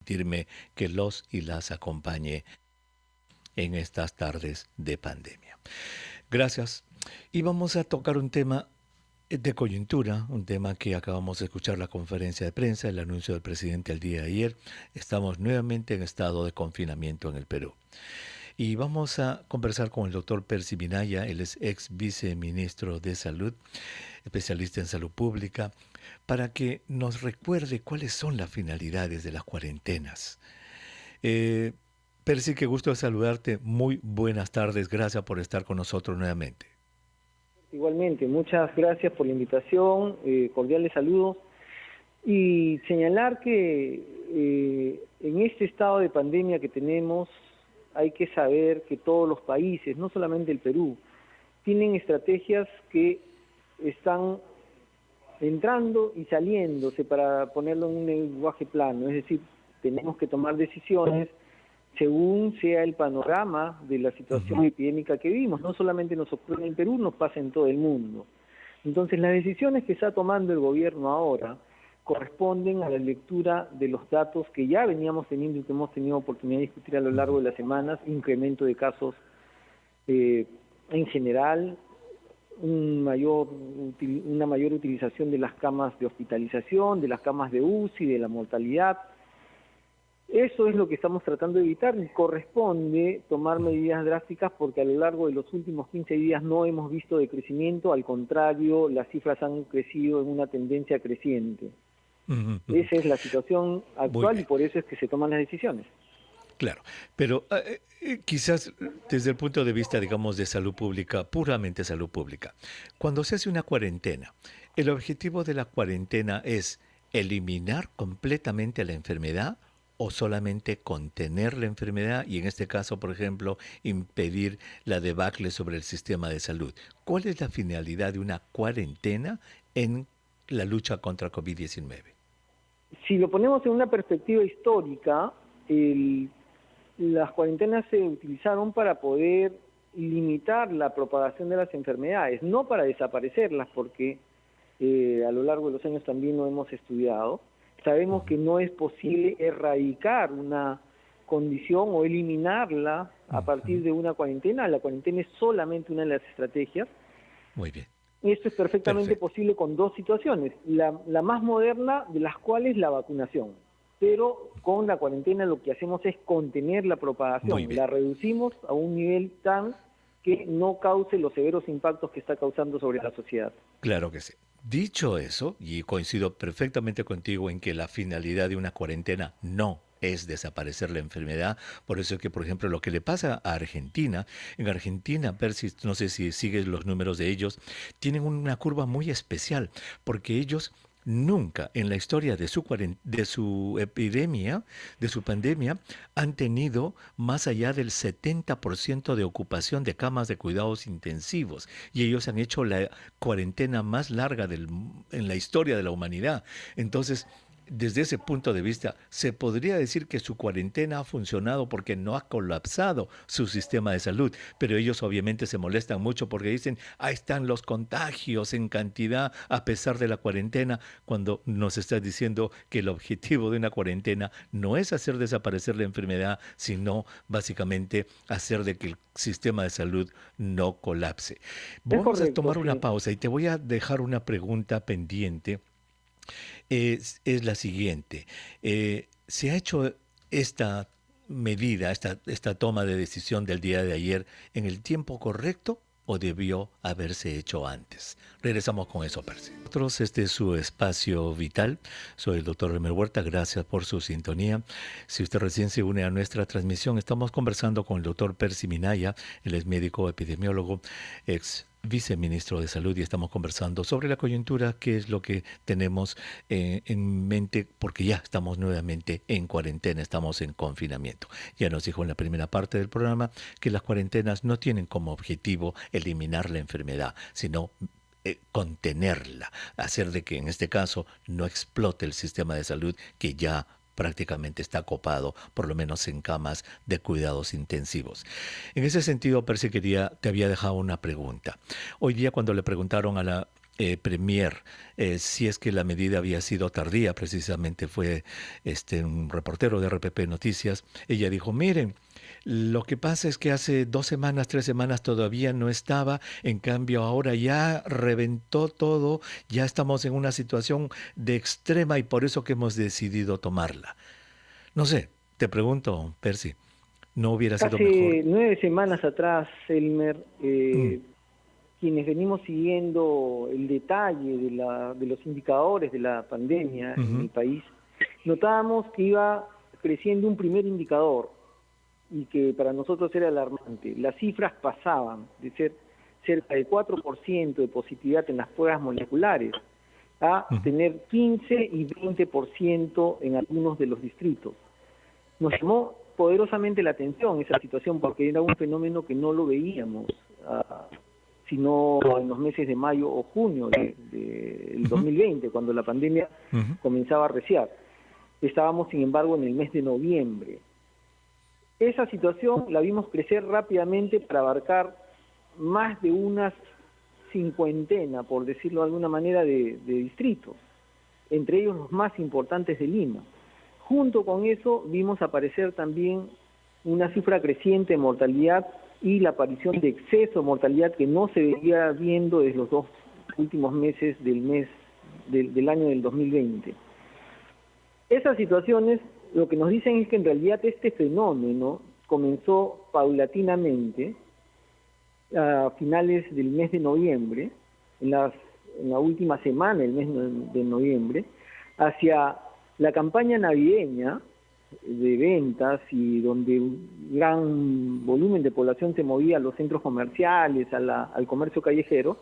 permitirme que los y las acompañe en estas tardes de pandemia. Gracias. Y vamos a tocar un tema de coyuntura, un tema que acabamos de escuchar la conferencia de prensa, el anuncio del presidente el día de ayer. Estamos nuevamente en estado de confinamiento en el Perú. Y vamos a conversar con el doctor Percy Minaya, él es ex viceministro de Salud, especialista en salud pública, para que nos recuerde cuáles son las finalidades de las cuarentenas. Eh, Percy, qué gusto saludarte. Muy buenas tardes. Gracias por estar con nosotros nuevamente. Igualmente, muchas gracias por la invitación, cordiales saludos y señalar que en este estado de pandemia que tenemos hay que saber que todos los países, no solamente el Perú, tienen estrategias que están entrando y saliéndose, para ponerlo en un lenguaje plano, es decir, tenemos que tomar decisiones según sea el panorama de la situación epidémica que vivimos. No solamente nos ocurre en Perú, nos pasa en todo el mundo. Entonces, las decisiones que está tomando el gobierno ahora corresponden a la lectura de los datos que ya veníamos teniendo y que hemos tenido oportunidad de discutir a lo largo de las semanas: incremento de casos en general, una mayor utilización de las camas de hospitalización, de las camas de UCI, de la mortalidad. Eso es lo que estamos tratando de evitar, y corresponde tomar medidas drásticas porque a lo largo de los últimos 15 días no hemos visto decrecimiento, al contrario, las cifras han crecido en una tendencia creciente. Esa es la situación actual y por eso es que se toman las decisiones. Claro, pero quizás desde el punto de vista, digamos, de salud pública, puramente salud pública, cuando se hace una cuarentena, ¿el objetivo de la cuarentena es eliminar completamente la enfermedad o solamente contener la enfermedad y en este caso, por ejemplo, impedir la debacle sobre el sistema de salud? ¿Cuál es la finalidad de una cuarentena en la lucha contra COVID-19? Si lo ponemos en una perspectiva histórica, las cuarentenas se utilizaron para poder limitar la propagación de las enfermedades, no para desaparecerlas, porque a lo largo de los años también lo hemos estudiado. Sabemos que no es posible erradicar una condición o eliminarla a partir de una cuarentena. La cuarentena es solamente una de las estrategias. Muy bien. Y esto es perfectamente posible con dos situaciones. La más moderna de las cuales la vacunación. Pero con la cuarentena lo que hacemos es contener la propagación. La reducimos a un nivel tan que no cause los severos impactos que está causando sobre la sociedad. Claro que sí. Dicho eso, y coincido perfectamente contigo en que la finalidad de una cuarentena no es desaparecer la enfermedad. Por eso es que, por ejemplo, lo que le pasa a Argentina, en Argentina, Percy, no sé si sigues los números de ellos, tienen una curva muy especial, porque ellos nunca en la historia de su epidemia, de su pandemia, han tenido más allá del 70% de ocupación de camas de cuidados intensivos. Y ellos han hecho la cuarentena más larga en la historia de la humanidad. Entonces, desde ese punto de vista, se podría decir que su cuarentena ha funcionado porque no ha colapsado su sistema de salud, pero ellos obviamente se molestan mucho porque dicen, ahí están los contagios en cantidad a pesar de la cuarentena, cuando nos estás diciendo que el objetivo de una cuarentena no es hacer desaparecer la enfermedad, sino básicamente hacer de que el sistema de salud no colapse. Vamos a tomar una pausa y te voy a dejar una pregunta pendiente. Es la siguiente. ¿Se ha hecho esta medida, esta toma de decisión del día de ayer en el tiempo correcto o debió haberse hecho antes? Regresamos con eso, Percy. Nosotros, este es su espacio vital. Soy el doctor Remer Huerta. Gracias por su sintonía. Si usted recién se une a nuestra transmisión, estamos conversando con el doctor Percy Minaya. Él es médico epidemiólogo, ex viceministro de Salud, y estamos conversando sobre la coyuntura, qué es lo que tenemos en mente, porque ya estamos nuevamente en cuarentena, estamos en confinamiento. Ya nos dijo en la primera parte del programa que las cuarentenas no tienen como objetivo eliminar la enfermedad, sino contenerla, hacer de que en este caso no explote el sistema de salud que ya prácticamente está copado, por lo menos en camas de cuidados intensivos. En ese sentido, Percy, te había dejado una pregunta. Hoy día, cuando le preguntaron a la premier, si es que la medida había sido tardía. Precisamente fue un reportero de RPP Noticias. Ella dijo, miren, lo que pasa es que hace 2 semanas, 3 semanas todavía no estaba, en cambio ahora ya reventó todo, ya estamos en una situación de extrema y por eso que hemos decidido tomarla. No sé, te pregunto, Percy, ¿no hubiera sido mejor? Hace 9 semanas atrás, Elmer, Mm, quienes venimos siguiendo el detalle de los indicadores de la pandemia en el ujú, país, notábamos que iba creciendo un primer indicador y que para nosotros era alarmante. Las cifras pasaban de ser cerca de 4% de positividad en las pruebas moleculares a ujú. tener 15 y 20% en algunos de los distritos. Nos llamó poderosamente la atención esa situación porque era un fenómeno que no lo veíamos, sino en los meses de mayo o junio del Ujú, 2020, cuando la pandemia ujú. comenzaba a arreciar. Estábamos, sin embargo, en el mes de noviembre. Esa situación la vimos crecer rápidamente para abarcar más de unas cincuentena, por decirlo de alguna manera, de distritos, entre ellos los más importantes de Lima. Junto con eso vimos aparecer también una cifra creciente de mortalidad y la aparición de exceso de mortalidad que no se veía viendo desde los 2 últimos meses del año del 2020. Esas situaciones lo que nos dicen es que en realidad este fenómeno comenzó paulatinamente a finales del mes de noviembre, en la última semana del mes de noviembre, hacia la campaña navideña de ventas y donde un gran volumen de población se movía a los centros comerciales, al comercio callejero.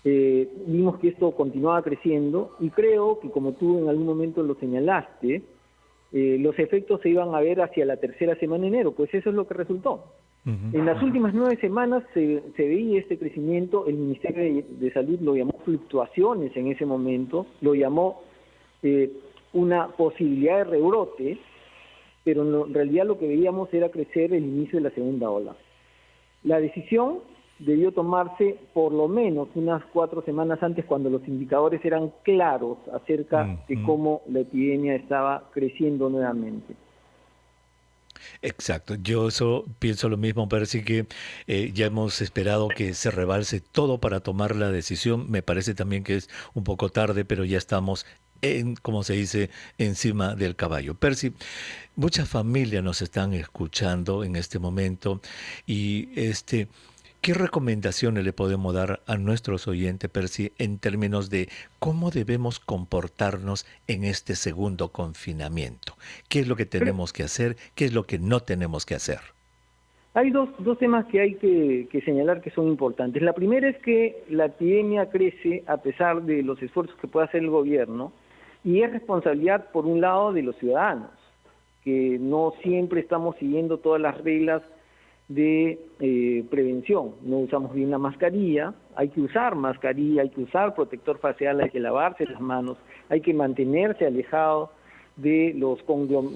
Vimos que esto continuaba creciendo y creo que, como tú en algún momento lo señalaste, los efectos se iban a ver hacia la tercera semana de enero, pues eso es lo que resultó. Ujú, En las ujú. últimas 9 semanas se veía este crecimiento. El Ministerio de Salud lo llamó fluctuaciones en ese momento, lo llamó eh, una posibilidad de rebrote, pero en realidad lo que veíamos era crecer el inicio de la segunda ola. La decisión debió tomarse por lo menos unas 4 semanas antes, cuando los indicadores eran claros acerca de Ujú. cómo la epidemia estaba creciendo nuevamente. Exacto, yo eso pienso lo mismo, parece que ya hemos esperado que se rebalse todo para tomar la decisión. Me parece también que es un poco tarde, pero ya estamos como se dice, encima del caballo. Percy, muchas familias nos están escuchando en este momento y ¿qué recomendaciones le podemos dar a nuestros oyentes, Percy, en términos de cómo debemos comportarnos en este segundo confinamiento? ¿Qué es lo que tenemos que hacer? ¿Qué es lo que no tenemos que hacer? Hay dos temas que hay que señalar que son importantes. La primera es que la epidemia crece a pesar de los esfuerzos que puede hacer el gobierno, y es responsabilidad, por un lado, de los ciudadanos, que no siempre estamos siguiendo todas las reglas de prevención. No usamos bien la mascarilla, hay que usar mascarilla, hay que usar protector facial, hay que lavarse las manos, hay que mantenerse alejado de los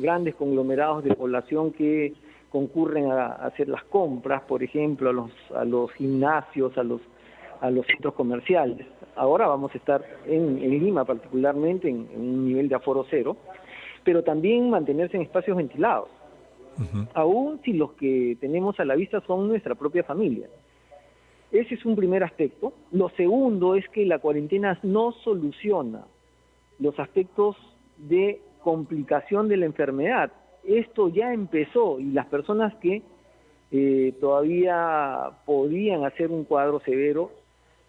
grandes conglomerados de población que concurren a hacer las compras, por ejemplo, a los gimnasios, a los centros comerciales. Ahora vamos a estar en Lima particularmente en un nivel de aforo cero, pero también mantenerse en espacios ventilados, Ujú, aún si los que tenemos a la vista son nuestra propia familia. Ese es un primer aspecto. Lo segundo es que la cuarentena no soluciona los aspectos de complicación de la enfermedad. Esto ya empezó, y las personas que todavía podían hacer un cuadro severo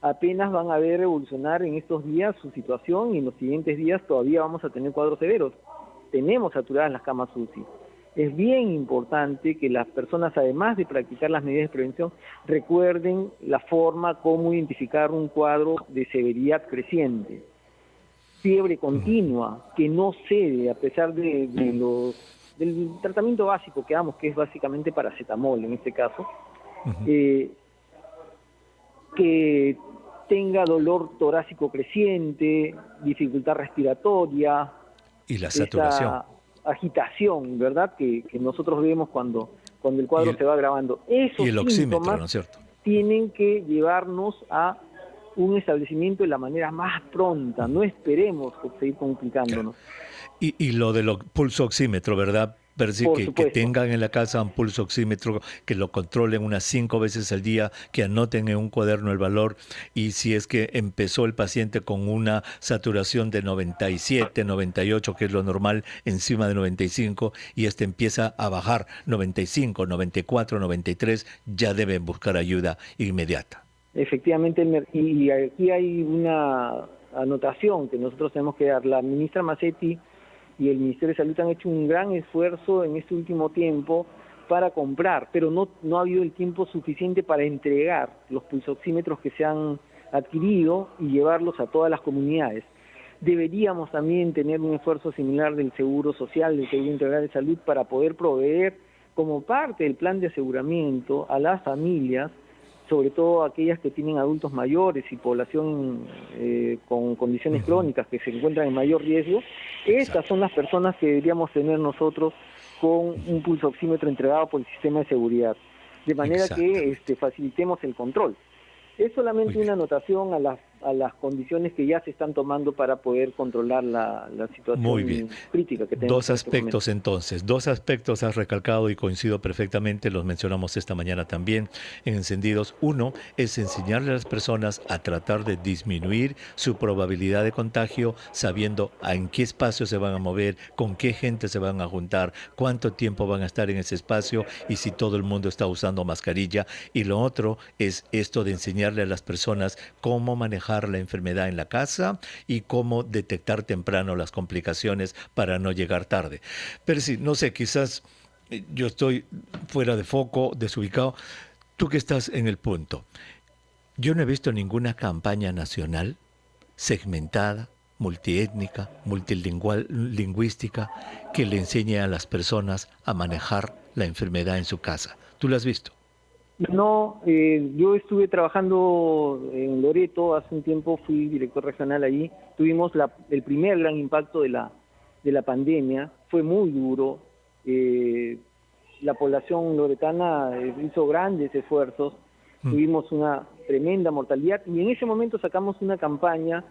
apenas van a ver evolucionar en estos días su situación, y en los siguientes días todavía vamos a tener cuadros severos. Tenemos saturadas las camas UCI. Es bien importante que las personas, además de practicar las medidas de prevención, recuerden la forma como identificar un cuadro de severidad creciente. Fiebre ujú, continua, que no cede a pesar del tratamiento básico que damos, que es básicamente paracetamol en este caso, ujú. eh, que tenga dolor torácico creciente, dificultad respiratoria, Y la saturación. esa agitación, ¿verdad?, que nosotros vemos cuando el Y cuadro el, se va agravando. y Esos el oxímetro, síntomas ¿no es cierto? tienen que llevarnos a un establecimiento de la manera más pronta, no esperemos seguir complicándonos. Y lo de los pulso oxímetro, ¿verdad? Percy, Por que supuesto. tengan en la casa un pulso oxímetro, que lo controlen unas 5 veces al día, que anoten en un cuaderno el valor, y si es que empezó el paciente con una saturación de 97, 98, que es lo normal, encima de 95, y este empieza a bajar 95, 94, 93, ya deben buscar ayuda inmediata. Efectivamente, y aquí hay una anotación que nosotros tenemos que dar. La ministra Macetti y el Ministerio de Salud han hecho un gran esfuerzo en este último tiempo para comprar, pero no ha habido el tiempo suficiente para entregar los pulsoxímetros que se han adquirido y llevarlos a todas las comunidades. Deberíamos también tener un esfuerzo similar del Seguro Social, del Seguro Integral de Salud, para poder proveer como parte del plan de aseguramiento a las familias, sobre todo aquellas que tienen adultos mayores y población con condiciones crónicas que se encuentran en mayor riesgo. Estas son las personas que deberíamos tener nosotros con un pulso oxímetro entregado por el sistema de seguridad, de manera que facilitemos el control. Es solamente una anotación a las condiciones que ya se están tomando para poder controlar la situación crítica que tenemos. Dos aspectos entonces, dos aspectos has recalcado y coincido perfectamente, los mencionamos esta mañana también en Encendidos. Uno es enseñarle a las personas a tratar de disminuir su probabilidad de contagio, sabiendo en qué espacio se van a mover, con qué gente se van a juntar, cuánto tiempo van a estar en ese espacio y si todo el mundo está usando mascarilla. Y lo otro es esto de enseñarle a las personas cómo manejar la enfermedad en la casa y cómo detectar temprano las complicaciones para no llegar tarde. Pero sí, no sé, quizás yo estoy fuera de foco, desubicado. Tú que estás en el punto. Yo no he visto ninguna campaña nacional segmentada, multiétnica, multilingüística, lingüística, que le enseñe a las personas a manejar la enfermedad en su casa. ¿Tú la has visto? No, yo estuve trabajando en Loreto, hace un tiempo fui director regional allí, tuvimos el primer gran impacto de la pandemia, fue muy duro, la población loretana hizo grandes esfuerzos, tuvimos una tremenda mortalidad y en ese momento sacamos una campaña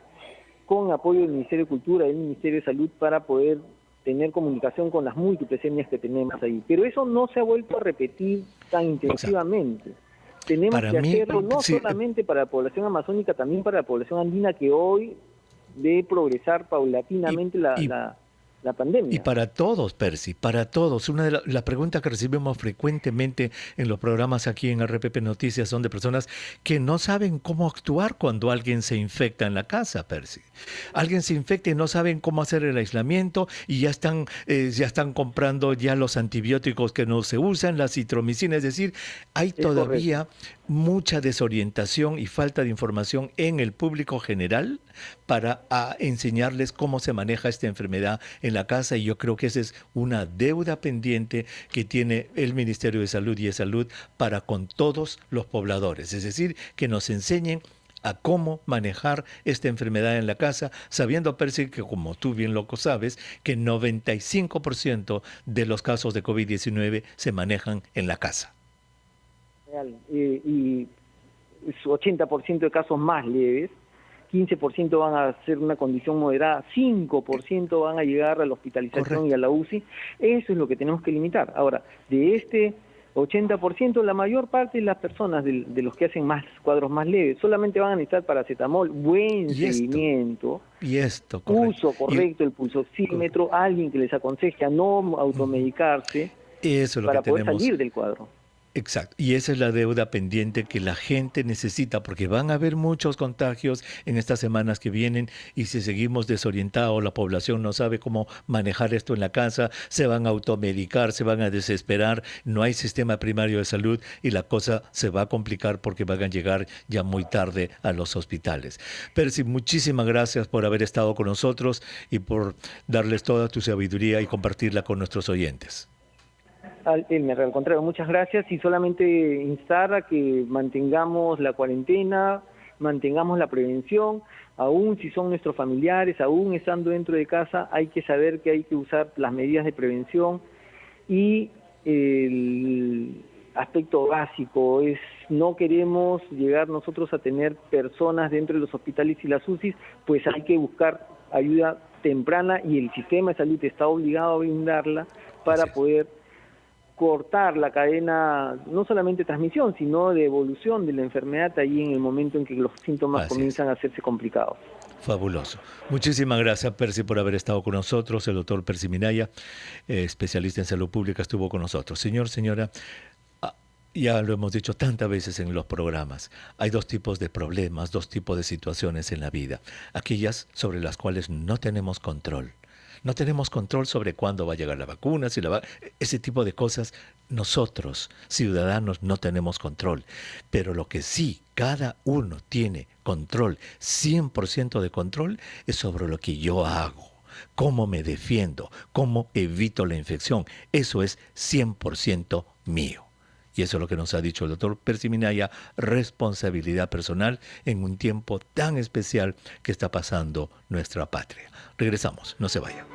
con apoyo del Ministerio de Cultura y del Ministerio de Salud para poder tener comunicación con las múltiples etnias que tenemos ahí. Pero eso no se ha vuelto a repetir tan intensivamente. Tenemos que hacerlo no solamente para la población amazónica, también para la población andina que hoy ve progresar paulatinamente la pandemia. Y para todos, Percy, para todos. Una de las preguntas que recibimos frecuentemente en los programas aquí en RPP Noticias son de personas que no saben cómo actuar cuando alguien se infecta en la casa, Percy. Alguien se infecta y no saben cómo hacer el aislamiento y ya están comprando ya los antibióticos que no se usan, la citromicina. Es decir, hay todavía mucha desorientación y falta de información en el público general para enseñarles cómo se maneja esta enfermedad en la casa, y yo creo que esa es una deuda pendiente que tiene el Ministerio de Salud y de Salud para con todos los pobladores, es decir, que nos enseñen a cómo manejar esta enfermedad en la casa, sabiendo, Percy, que como tú bien loco sabes, que 95% de los casos de COVID-19 se manejan en la casa. Y 80% de casos más leves, 15% van a ser una condición moderada, 5% van a llegar a la hospitalización y a la UCI. Eso es lo que tenemos que limitar. Ahora, de este 80%, la mayor parte de las personas, de los que hacen cuadros más leves, solamente van a necesitar paracetamol, buen seguimiento, uso correcto del pulsoxímetro, alguien que les aconseje a no automedicarse para poder salir del cuadro. Exacto, y esa es la deuda pendiente que la gente necesita, porque van a haber muchos contagios en estas semanas que vienen, y si seguimos desorientados, la población no sabe cómo manejar esto en la casa, se van a automedicar, se van a desesperar, no hay sistema primario de salud y la cosa se va a complicar porque van a llegar ya muy tarde a los hospitales. Percy, muchísimas gracias por haber estado con nosotros y por darles toda tu sabiduría y compartirla con nuestros oyentes. Elmer, al contrario, muchas gracias, y solamente instar a que mantengamos la cuarentena, mantengamos la prevención, aún si son nuestros familiares, aún estando dentro de casa, hay que saber que hay que usar las medidas de prevención y aspecto básico, no queremos llegar nosotros a tener personas dentro de los hospitales y las UCIs, pues hay que buscar ayuda temprana y el sistema de salud está obligado a brindarla para poder cortar la cadena, no solamente de transmisión, sino de evolución de la enfermedad ahí en el momento en que los síntomas comienzan a hacerse complicados. Fabuloso. Muchísimas gracias, Percy, por haber estado con nosotros. El doctor Percy Minaya, especialista en salud pública, estuvo con nosotros. Señora, ya lo hemos dicho tantas veces en los programas, hay dos tipos de problemas, dos tipos de situaciones en la vida. Aquellas sobre las cuales no tenemos control. No tenemos control sobre cuándo va a llegar la vacuna, ese tipo de cosas. Nosotros, ciudadanos, no tenemos control. Pero lo que sí, cada uno tiene control, 100% de control, es sobre lo que yo hago. Cómo me defiendo, cómo evito la infección. Eso es 100% mío. Y eso es lo que nos ha dicho el doctor Percy Minaya, responsabilidad personal en un tiempo tan especial que está pasando nuestra patria. Regresamos, no se vayan.